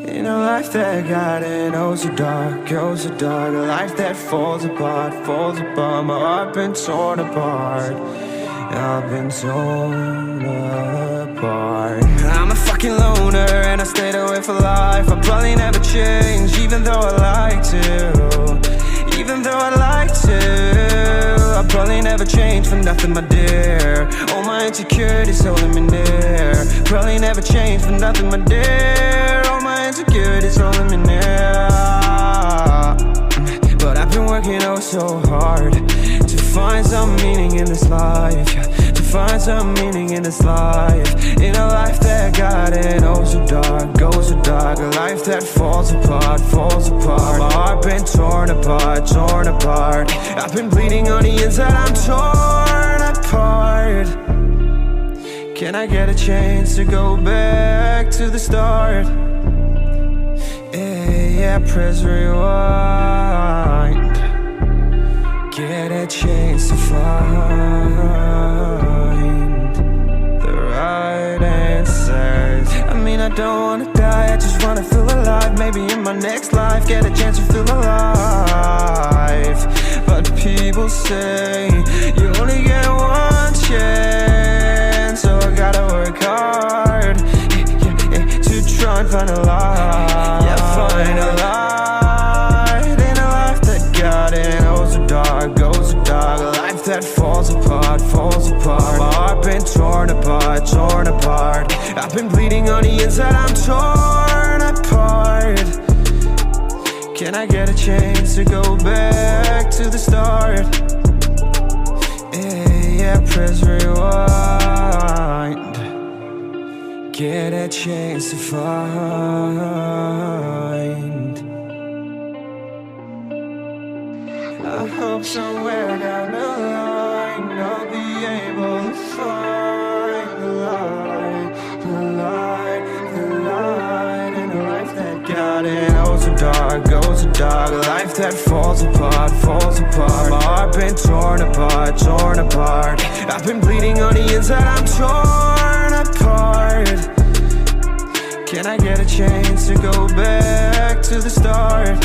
In a life that got it, oh so dark, oh so dark. A life that falls apart, falls apart. My heart been torn apart, I've been torn apart. I'm a fucking loner and I stayed away for life. I'll probably never change, even though I like to. Even though I like to, I'll probably never change for nothing, my dear. All my insecurities holding me near. Probably never change for nothing, my dear. All my insecurities holding me near. But I've been working oh so hard to find some meaning in this life, to find some meaning in this life. In a life that got it oh so dark, oh so dark. A life that falls apart, falls apart. My heart been torn apart, torn apart. I've been bleeding on the inside, I'm torn apart. Can I get a chance to go back to the start? Yeah, press rewind. Get a chance to find the right answers. I mean, I don't wanna die, I just wanna feel alive. Maybe in my next life, get a chance to feel alive. But people say you only get one chance, so I gotta work hard to try and find a light. Yeah, find a light in a life that got it oh so dark, oh so dark. A life that falls apart, falls apart. My heart been torn apart, torn apart. I've been bleeding on the inside, I'm torn apart. Can I get a chance to go back to the start? Yeah, press rewind. Get a chance to find. I hope somewhere down the line I'll be able to find the light, the light, the light. In a life that got it oh so dark, oh so dark. A life that falls apart, falls apart. My heart been torn apart, torn apart. I've been bleeding on the inside, I'm torn apart. Can I get a chance to go back to the start?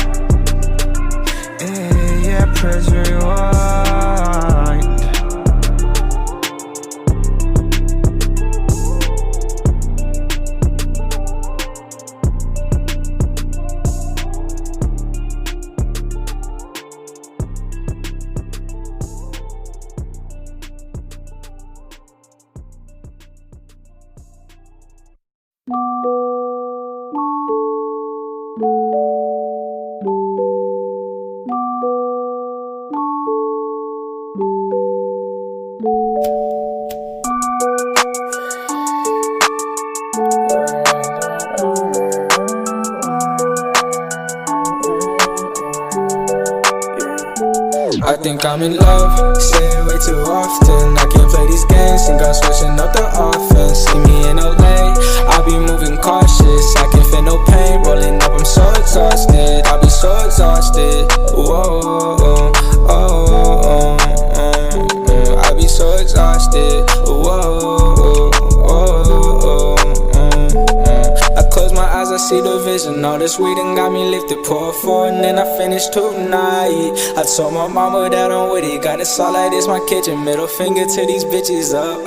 Yeah, press rewind. I think I'm in love, say it way too often. I can't play these games, think I'm switching up the offense. See me in LA, I'll be moving cautious. I can feel no pain, rolling up, I'm so exhausted. I'll be so exhausted, whoa, I'll be so exhausted, whoa. I close my eyes, I see the vision. All this weed and got me lifted, pour four and then I finish tonight. I told my mama that I'm with it, got it all like this my kitchen. Middle finger to these bitches up,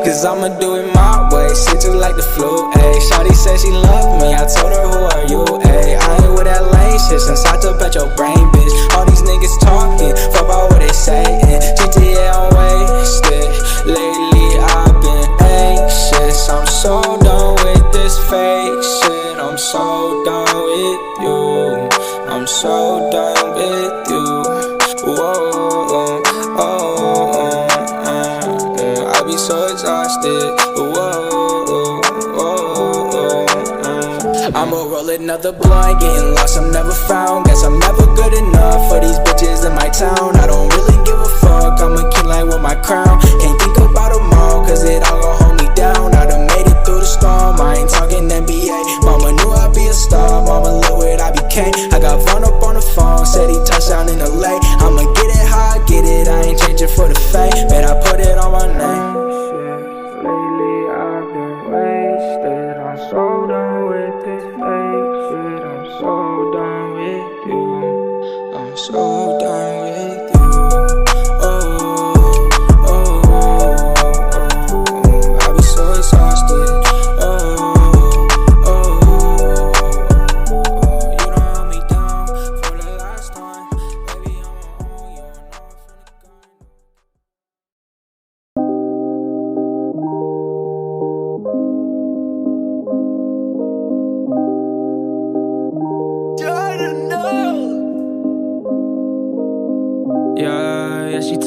cause I'ma do it my way, shit just like the flu, ayy. Shawty said she love me, I told her who are you, ayy. I ain't with that lame shit since I took out your brain, bitch. All these niggas talking, fuck about what they saying. GTA I'm wasted, lately I've been anxious. I'm so done with this fake shit, I'm so done with you, I'm so done with you, whoa, I be so exhausted, I'ma roll another blunt, getting lost, I'm never found. Guess I'm never good enough for these bitches in my town. I don't really give a fuck, I'm a king like with my crown. Can't think about tomorrow, cause it all gon' hold me down. I done made it through the storm, I ain't talking NBA. Mama knew I'd be a star, mama look what I became. I got Vaughn up on the phone, said he touched down in LA. I'ma get it how I get it, I ain't changing for the fame. Man, I put it on my name. Lately I've been wasted, I'm so done with this fake shit.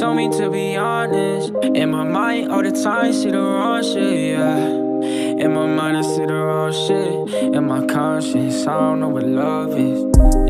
told me to be honest. In my mind, all the time, see the wrong shit, yeah. In my mind, I see the wrong shit. In my conscience, I don't know what love is.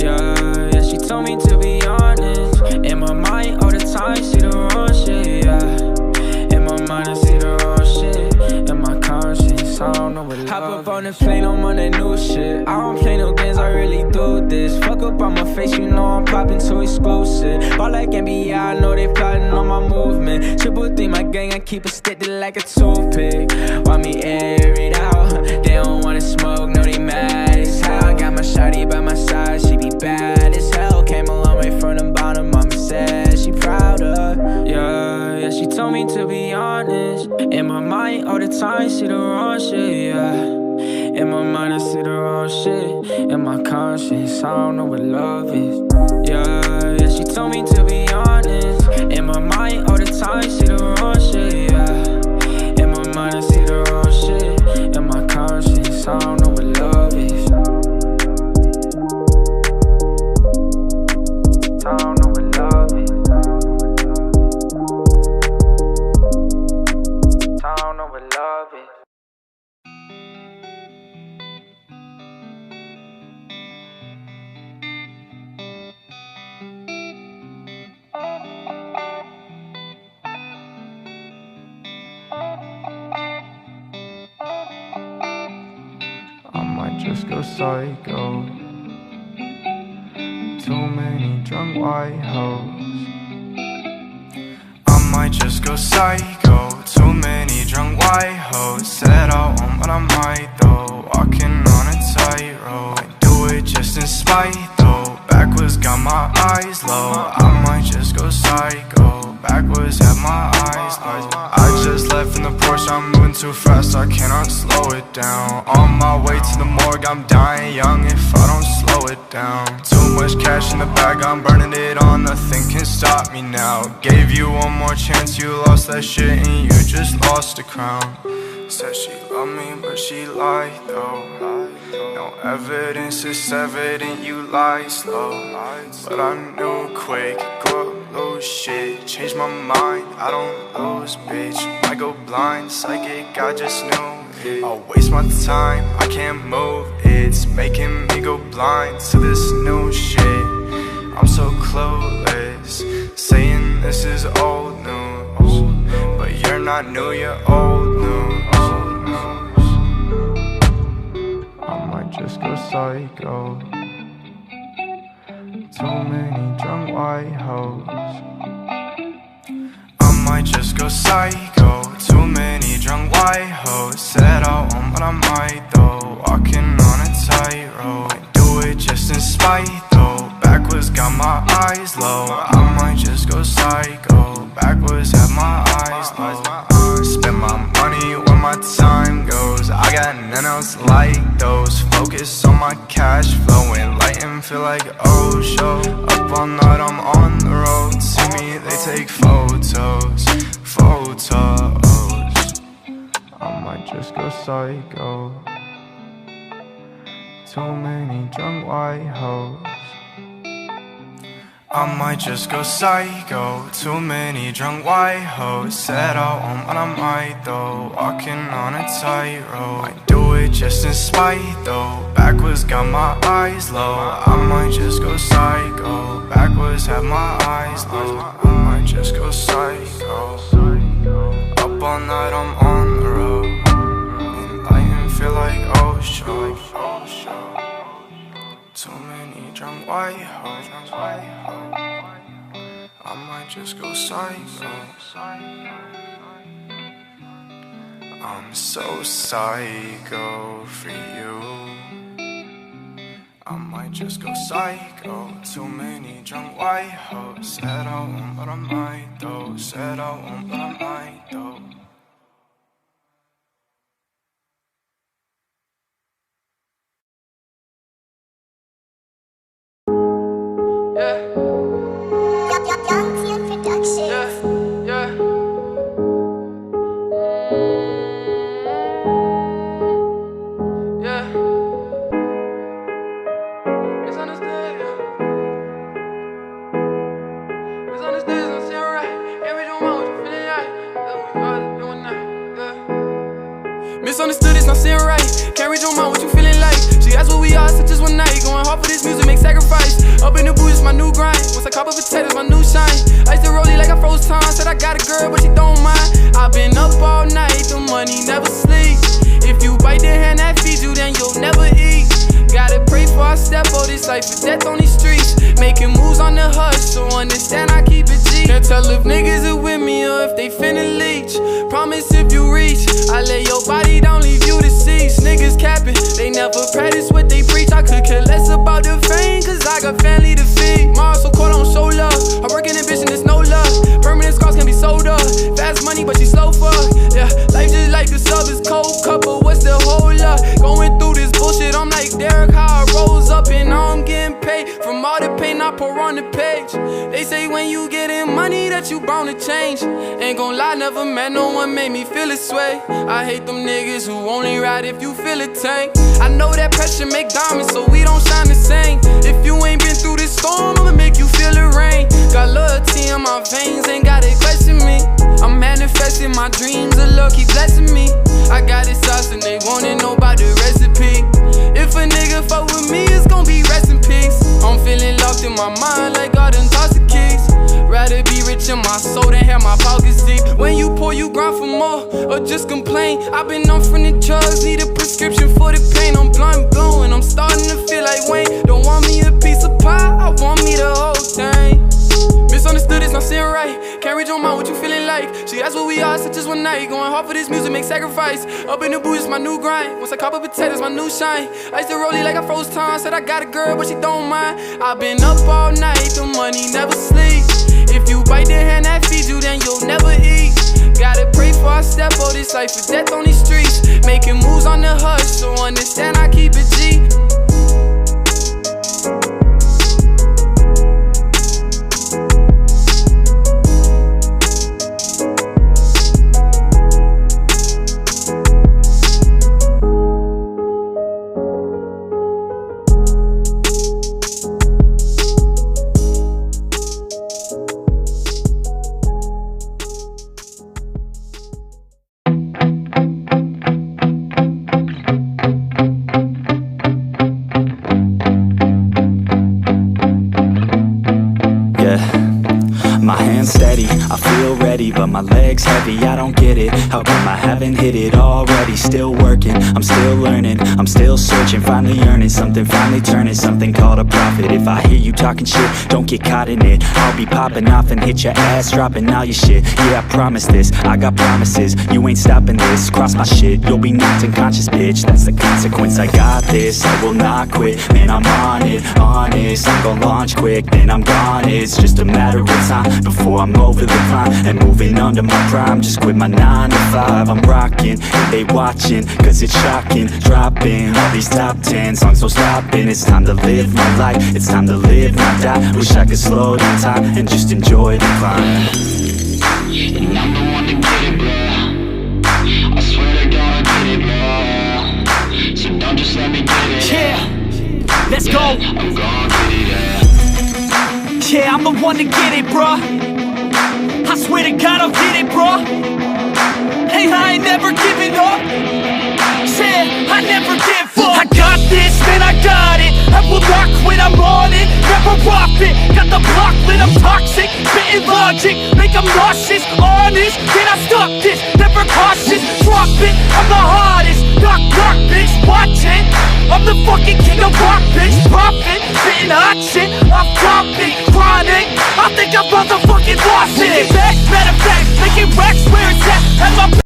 Yeah, yeah, she told me to be honest. In my mind, all the time, see the wrong shit, yeah. In my mind, I see the wrong shit. In my conscience, I don't know what love is. Hop up on the plane, I'm on that new shit. I don't play no games, I really do this. Fuck up on my face, you know I'm popping too exclusive. All like NBA, I know they plotting on my movement. Triple D, my gang, I keep it sticky like a toothpick. Why me air it out? They don't wanna smoke, no they mad as hell. Got my shawty by my side, she be bad as hell. Came a long way from the bottom, mama said she proud of. Yeah, yeah, she told me to be honest. In my mind, all the time, see the wrong shit, yeah. In my mind, I see the wrong shit. In my conscience, I don't know what love is. Yeah, yeah, she told me to be honest. In my mind, all the time, see the wrong shit, yeah. In my mind, I see the wrong shit. In my conscience, I don't know what love is. I don't know what love is. I don't know what love is. I might just go psycho. Too many drunk white hoes. I might just go psycho. Too many drunk white hoes. Said I won't, but I might though. Walking on a tightrope. I do it just in spite though. Backwards got my eyes low. I might just go psycho. Backwards have my eyes low. I just left in the Porsche, I'm moving too fast, I cannot slow it down. On my way to the morgue, I'm dying young if I don't slow it down. Too much cash in the bag, I'm burning it all, nothing can stop me now. Gave you one more chance, you lost that shit and you just lost the crown. Said she loved me, but she lied though. No evidence, it's evident you lie slow. But I knew quick, go up, lose shit. Change my mind, I don't lose, bitch. I go blind, psychic, I just knew it. I'll waste my time, I can't move. It's making me go blind to this new shit. I'm so clueless, saying this is old news. But you're not new, you're old news. I might just go psycho. Too many drunk white hoes. I might just go psycho. Too many drunk white hoes. Said I won't, but I might though. Walking on a tightrope. I do it just in spite though. Backwards got my eyes low. I might just go psycho. Backwards have my eyes low. Spend my money where my time goes. I got none else like those. Focus on my cash flow. Enlightened, feel like oh show. Up all night, I'm on the road. See me, they take photos. Photos. I might just go psycho. Too many drunk white hoes. I might just go psycho. Too many drunk white hoes. Said I won't, but I might though. Walking on a tightrope. I do it just in spite though. Backwards got my eyes low. I might just go psycho. Backwards have my eyes low. I might just go psycho. Up all night, I'm on the road. Enlightened, feel like oh show. Too many drunk white hoes. I might just go psycho. I'm so psycho for you. I might just go psycho. Too many drunk white hoes. Said I won't, but I might though. Said I won't, but I might though. Misunderstood, it's not sitting right. Can't read your mind, what you feeling like? She asked what we are, so just one night. Going hard for this music, make sacrifice. Up in the booth, it's my new grind. Once I cop a potato, it's my new shine. I used to roll it like I froze time. Said I got a girl, but she don't mind. I've been up all night, the money never sleep. If you bite the hand that feeds you, then you'll never eat. Gotta pray for I step out this life for death on these streets. Making moves on the hush, so understand I keep it G. Can't tell if niggas are with me or if they finna leech. Promise if you reach, I lay your body down, leave you deceased. Niggas capping, they never practice what they preach. I could care less about the fame, cause I got family to feed. Mars so cold, I don't show love. I work in ambition, there's no love. Permanent scars can be sold up. Fast money, but she slow fuck. Yeah, life just like a sub, it's cold cup, but what's the whole up? Going through this bullshit, I'm like Derek, how I rose up and now I'm getting paid. From all the pain I pour on the page. They say when you getting money that you bound to change. Ain't gon' lie, never met no one made me feel this way. I hate them niggas who only ride if you feel a tank. I know that pressure make diamonds, so we don't shine the same. If you ain't been through this storm, I'ma make you feel the rain. Got loyalty in my veins, ain't gotta question me. I'm manifesting my dreams, the Lord keep blessing me. I got it sauce and they wanna know about the recipe. If a nigga fuck with me, it's gon' be rest in peace. I'm feeling locked in my mind like I done tossed the keys. Rather be rich in my soul than have my pockets deep. When you pour, you grind for more, or just complain. I've been on from the drugs, need a prescription for the pain. I'm blind blowing, I'm starting to feel like Wayne. Don't want me a piece of pie, I want me the whole thing. Misunderstood, it's not sitting right. Can't read your mind, what you feeling like? She asked what we are, so just one night. Going hard for this music, make sacrifice. Up in the booth, it's my new grind. Once I cop a potato, it's my new shine. I used to roll it like I froze time. Said I got a girl, but she don't mind. I've been up all night, the money never sleep. If you bite the hand that feeds you, then you'll never eat. Gotta pray for I step out this life for death on these streets. Making moves on the hush, so understand I keep it G. My hands steady, I feel ready, but my legs heavy, I don't get it. How come I haven't hit it already? Still working, I'm still learning, I'm still searching, finally earning something, finally turning something called a profit. If I hear you talking shit, don't get caught in it. I'll be popping off and hit your ass, dropping all your shit. Yeah, I promise this, I got promises, you ain't stopping this. Cross my shit, you'll be knocked unconscious, bitch. That's the consequence, I got this, I will not quit. Man, I'm on it, honest, I'm gon' launch quick, then I'm gone. It's just a matter of time before I'm over the climb and moving under my prime. Just quit my 9 to 5, I'm rocking, and they watching, cause it's shocking. Dropping all these top 10 songs, so stopping. It's time to live my life, it's time to live, not die. Wish I could slow down time and just enjoy the climb. And I'm the one to get it, bro. I swear to God, I get it, bro. So don't just let me get it. Yeah, let's go. I'm gon' get it, yeah. Yeah, I'm the one to get it, bruh. I swear to God I'll get it, bruh. Hey, I ain't never giving up. Yeah, I never give up. I got this, man, I got it. I will not quit, I'm on it. Never off it. Got the block lit, I'm toxic. Spitting logic, make them nauseous. Honest, can I stop this? Never cautious, drop it. I'm the hardest. Knock, knock, bitch, watch it. I'm the fucking king of rock, bitch. Profit, spitting hot shit. I'm dropping, chronic. I think I'm motherfucking lost it. Matter of fact,